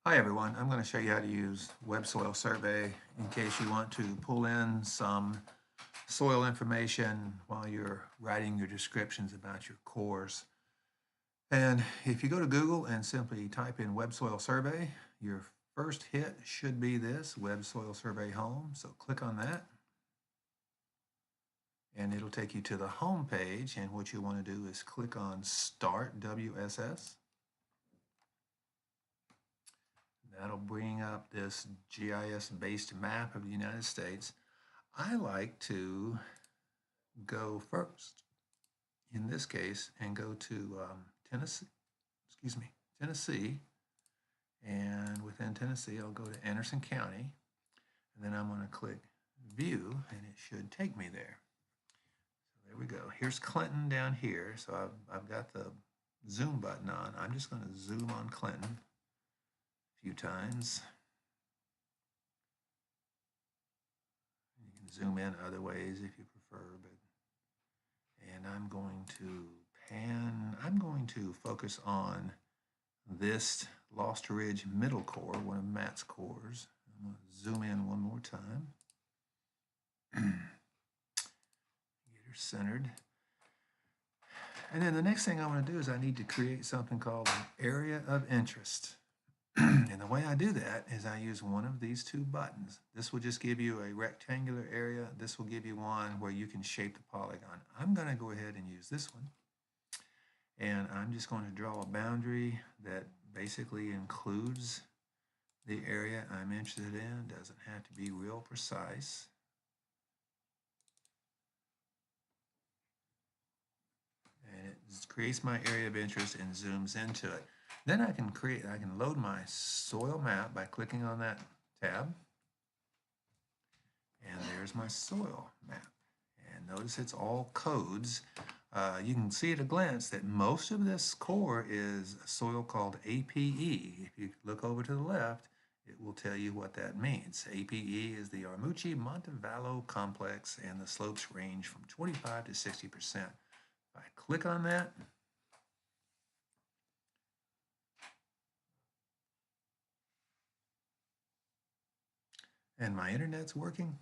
Hi everyone, I'm going to show you how to use Web Soil Survey in case you want to pull in some soil information while you're writing your descriptions about your cores. And if you go to Google and simply type in Web Soil Survey, your first hit should be this, Web Soil Survey Home. So click on that and it'll take you to the home page, and what you want to do is click on Start WSS. That'll bring up this GIS-based map of the United States. I like to go first, in this case, and go to Tennessee, and within Tennessee, I'll go to Anderson County, and then I'm going to click View, and it should take me there. So there we go. Here's Clinton down here, so I've got the zoom button on. I'm just going to zoom on Clinton a few times. You can zoom in other ways if you prefer, and I'm going to focus on this Lost Ridge middle core, one of Matt's cores. I'm going to zoom in one more time. Get her centered. And then the next thing I want to do is I need to create something called an area of interest. And the way I do that is I use one of these two buttons. This will just give you a rectangular area. This will give you one where you can shape the polygon. I'm going to go ahead and use this one. And I'm just going to draw a boundary that basically includes the area I'm interested in. Doesn't have to be real precise. And it creates my area of interest and zooms into it. Then I can load my soil map by clicking on that tab. And there's my soil map. And notice it's all codes. You can see at a glance that most of this core is a soil called APE. If you look over to the left, it will tell you what that means. APE is the Armucci-Montevallo complex, and the slopes range from 25 to 60%. If I click on that, and my internet's working,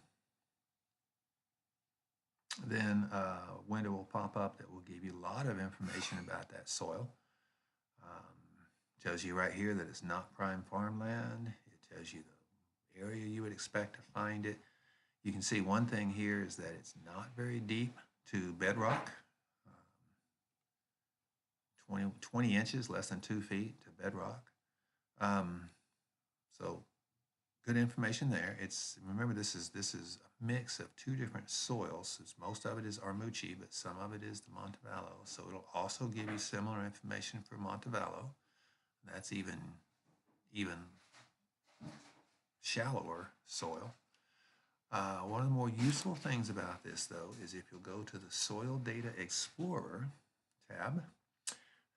then a window will pop up that will give you a lot of information about that soil. Tells you right here that it's not prime farmland. It tells you the area you would expect to find it. You can see one thing here is that it's not very deep to bedrock. 20 inches, less than 2 feet to bedrock. So good information there. Remember, this is a mix of two different soils. Most of it is Armucci, but some of it is the Montevallo. So it'll also give you similar information for Montevallo. That's even shallower soil. One of the more useful things about this, though, is if you'll go to the Soil Data Explorer tab,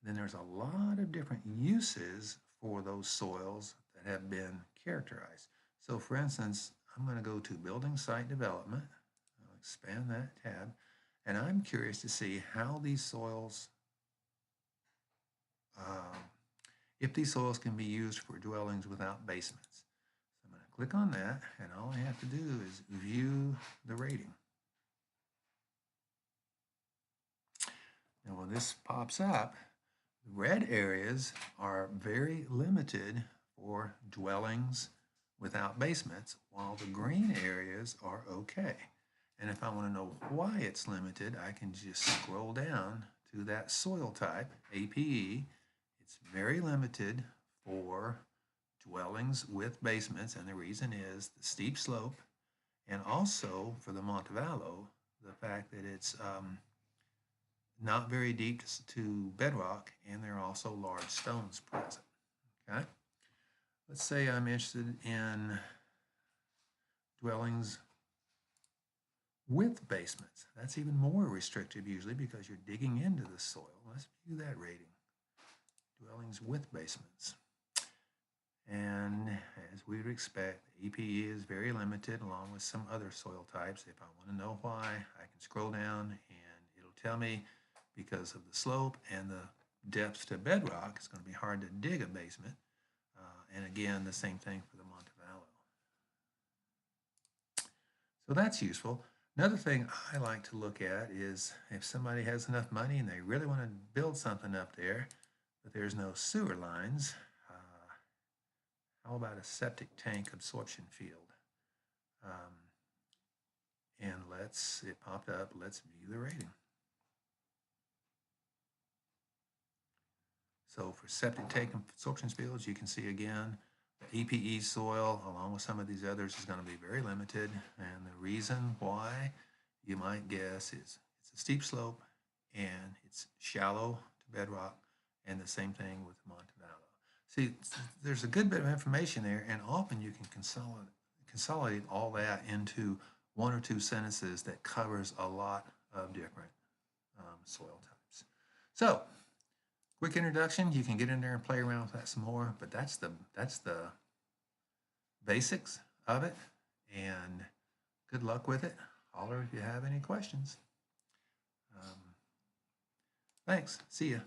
then there's a lot of different uses for those soils that have been characterized. So for instance, I'm going to go to Building Site Development. I'll expand that tab, and I'm curious to see how these soils, if these soils can be used for dwellings without basements. So I'm going to click on that, and all I have to do is view the rating. Now when this pops up, the red areas are very limited for dwellings without basements, while the green areas are okay. And if I want to know why it's limited, I can just scroll down to that soil type, APE. It's very limited for dwellings with basements, and the reason is the steep slope, and also for the Montevallo, the fact that it's not very deep to bedrock, and there are also large stones present. Okay, let's say I'm interested in dwellings with basements. That's even more restrictive usually because you're digging into the soil. Let's view that rating. Dwellings with basements. And as we would expect, the EPE is very limited along with some other soil types. If I want to know why, I can scroll down and it'll tell me because of the slope and the depth to bedrock, it's going to be hard to dig a basement. And again, the same thing for the Montevallo. So that's useful. Another thing I like to look at is if somebody has enough money and they really want to build something up there, but there's no sewer lines, how about a septic tank absorption field? And it popped up, let's view the rating. So for septic tank absorption fields, you can see again, the EPE soil, along with some of these others, is going to be very limited. And the reason why, you might guess, is it's a steep slope and it's shallow to bedrock, and the same thing with Montevallo. See, there's a good bit of information there, and often you can consolidate all that into one or two sentences that covers a lot of different soil types. So, quick introduction. You can get in there and play around with that some more, but that's the basics of it. And good luck with it. Holler if you have any questions. Thanks. See ya.